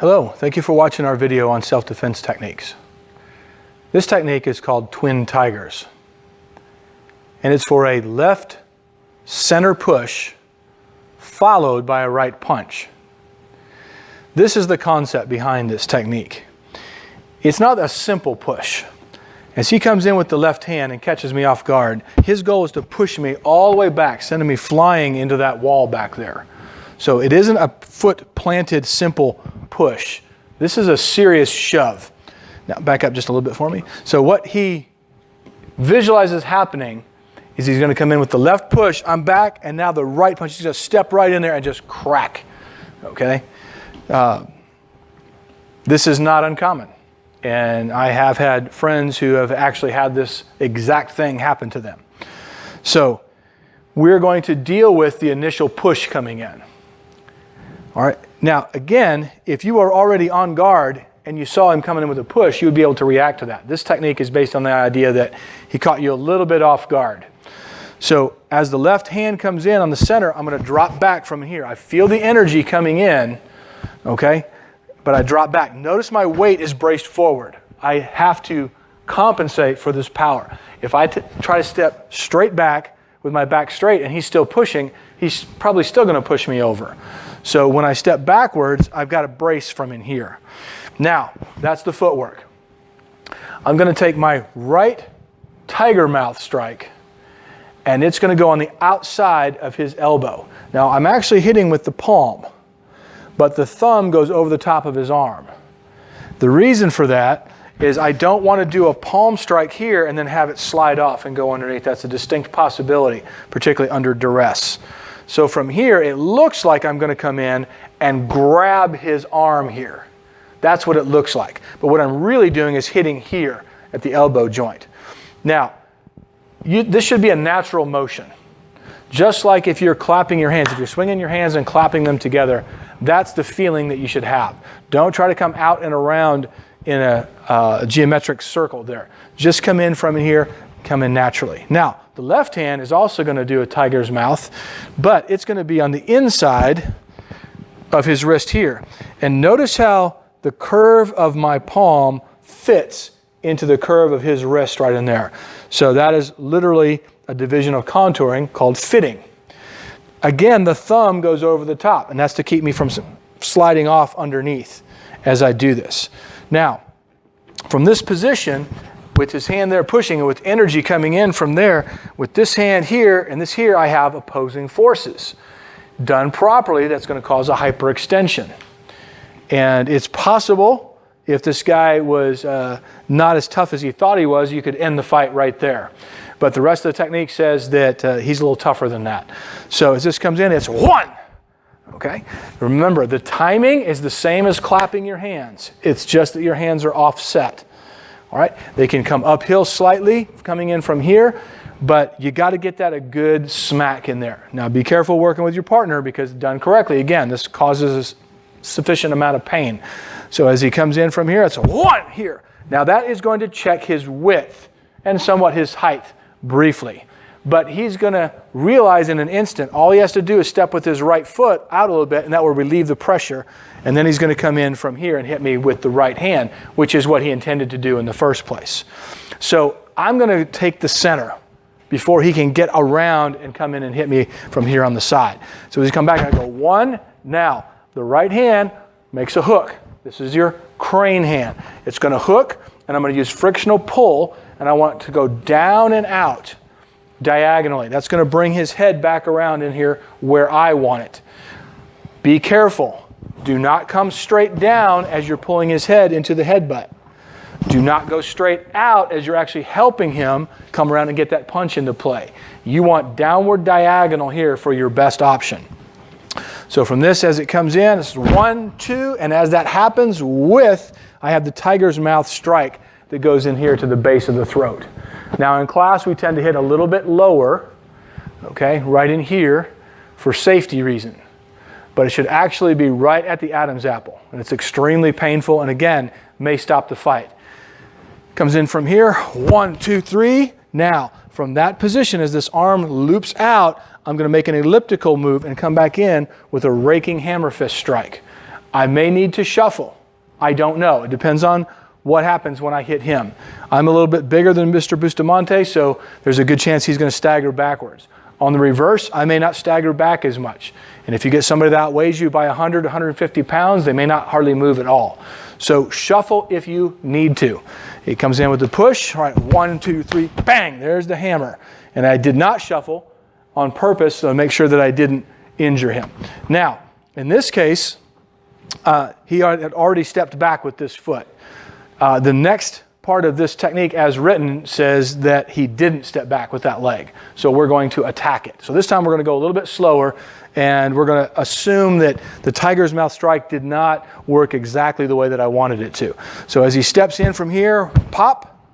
Hello, thank you for watching our video on self-defense techniques. This technique is called twin tigers, and it's for a left center push followed by a right punch. This is the concept behind this technique. It's not a simple push. As he comes in with the left hand and catches me off guard, his goal is to push me all the way back, sending me flying into that wall back there. So it isn't a foot planted simple push. This is a serious shove. Now back up just a little bit for me. So what he visualizes happening is he's going to come in with the left push, I'm back, and now the right punch, he's going to step right in there and just crack. Okay? This is not uncommon. And I have had friends who have actually had this exact thing happen to them. So we're going to deal with the initial push coming in. All right. Now, again, if you are already on guard and you saw him coming in with a push, you would be able to react to that. This technique is based on the idea that he caught you a little bit off guard. So as the left hand comes in on the center, I'm going to drop back from here. I feel the energy coming in, okay? But I drop back. Notice my weight is braced forward. I have to compensate for this power. If I try to step straight back with my back straight and he's still pushing, he's probably still going to push me over. So when I step backwards, I've got to brace from in here. Now, that's the footwork. I'm going to take my right tiger mouth strike, and it's going to go on the outside of his elbow. Now, I'm actually hitting with the palm, but the thumb goes over the top of his arm. The reason for that is I don't want to do a palm strike here and then have it slide off and go underneath. That's a distinct possibility, particularly under duress. So from here, it looks like I'm going to come in and grab his arm here. That's what it looks like. But what I'm really doing is hitting here at the elbow joint. Now, this should be a natural motion. Just like if you're clapping your hands, if you're swinging your hands and clapping them together, that's the feeling that you should have. Don't try to come out and around in a geometric circle there. Just come in from here, come in naturally. Now, the left hand is also going to do a tiger's mouth, but it's going to be on the inside of his wrist here. And notice how the curve of my palm fits into the curve of his wrist right in there. So that is literally a division of contouring called fitting. Again, the thumb goes over the top, and that's to keep me from sliding off underneath as I do this. Now, from this position, with his hand there pushing and with energy coming in from there, with this hand here and this here, I have opposing forces. Done properly, that's going to cause a hyperextension. And it's possible, if this guy was not as tough as he thought he was, you could end the fight right there. But the rest of the technique says that he's a little tougher than that. So as this comes in, it's one. Okay? Remember, the timing is the same as clapping your hands. It's just that your hands are offset. All right? They can come uphill slightly, coming in from here, but you got to get that a good smack in there. Now, be careful working with your partner because done correctly, again, this causes a sufficient amount of pain. So as he comes in from here, it's a one here. Now, that is going to check his width and somewhat his height briefly. But he's going to realize in an instant, all he has to do is step with his right foot out a little bit, and that will relieve the pressure. And then he's going to come in from here and hit me with the right hand, which is what he intended to do in the first place. So I'm going to take the center before he can get around and come in and hit me from here on the side. So as he comes back, I go one. Now, the right hand makes a hook. This is your crane hand. It's going to hook, and I'm going to use frictional pull, and I want it to go down and out diagonally. That's going to bring his head back around in here where I want it. Be careful. Do not come straight down as you're pulling his head into the headbutt. Do not go straight out as you're actually helping him come around and get that punch into play. You want downward diagonal here for your best option. So from this, as it comes in, it's 1, 2, and as that happens I have the tiger's mouth strike that goes in here to the base of the throat. Now in class, we tend to hit a little bit lower, okay, right in here for safety reason. But it should actually be right at the Adam's apple. And it's extremely painful and again, may stop the fight. Comes in from here, 1, 2, 3. Now, from that position, as this arm loops out, I'm going to make an elliptical move and come back in with a raking hammer fist strike. I may need to shuffle. I don't know. It depends on what happens when I hit him. I'm a little bit bigger than Mr. Bustamante, so there's a good chance he's going to stagger backwards. On the reverse, I may not stagger back as much. And if you get somebody that outweighs you by 100, 150 pounds, they may not hardly move at all. So shuffle if you need to. He comes in with the push. All right, 1, 2, 3, bang, there's the hammer. And I did not shuffle on purpose to make sure that I didn't injure him. Now, in this case, he had already stepped back with this foot. The next part of this technique as written says that he didn't step back with that leg. So we're going to attack it. So this time we're going to go a little bit slower, and we're going to assume that the tiger's mouth strike did not work exactly the way that I wanted it to. So as he steps in from here, pop,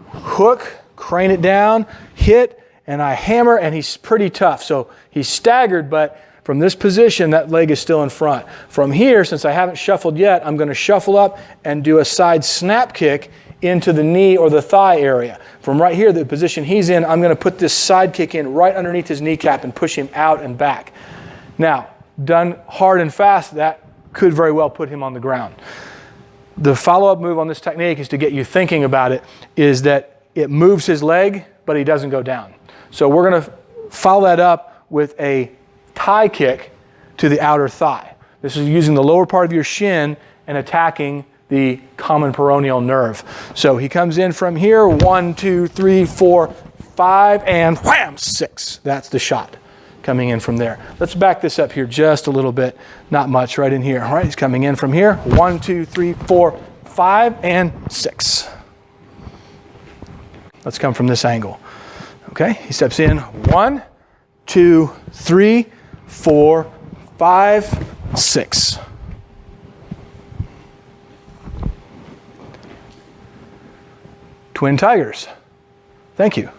hook, crane it down, hit, and I hammer, and he's pretty tough. So he's staggered, but from this position, that leg is still in front. From here, since I haven't shuffled yet, I'm going to shuffle up and do a side snap kick into the knee or the thigh area. From right here, the position he's in, I'm going to put this side kick in right underneath his kneecap and push him out and back. Now, done hard and fast, that could very well put him on the ground. The follow-up move on this technique is to get you thinking about it, is that it moves his leg, but he doesn't go down. So we're going to follow that up with a tie kick to the outer thigh. This is using the lower part of your shin and attacking the common peroneal nerve. So he comes in from here, 1, 2, 3, 4, 5, and wham, 6. That's the shot coming in from there. Let's back this up here just a little bit. Not much right in here. All right, he's coming in from here, 1, 2, 3, 4, 5, and 6. Let's come from this angle. Okay, he steps in, 1, 2, 3, 4, 5, 6. Twin tigers. Thank you.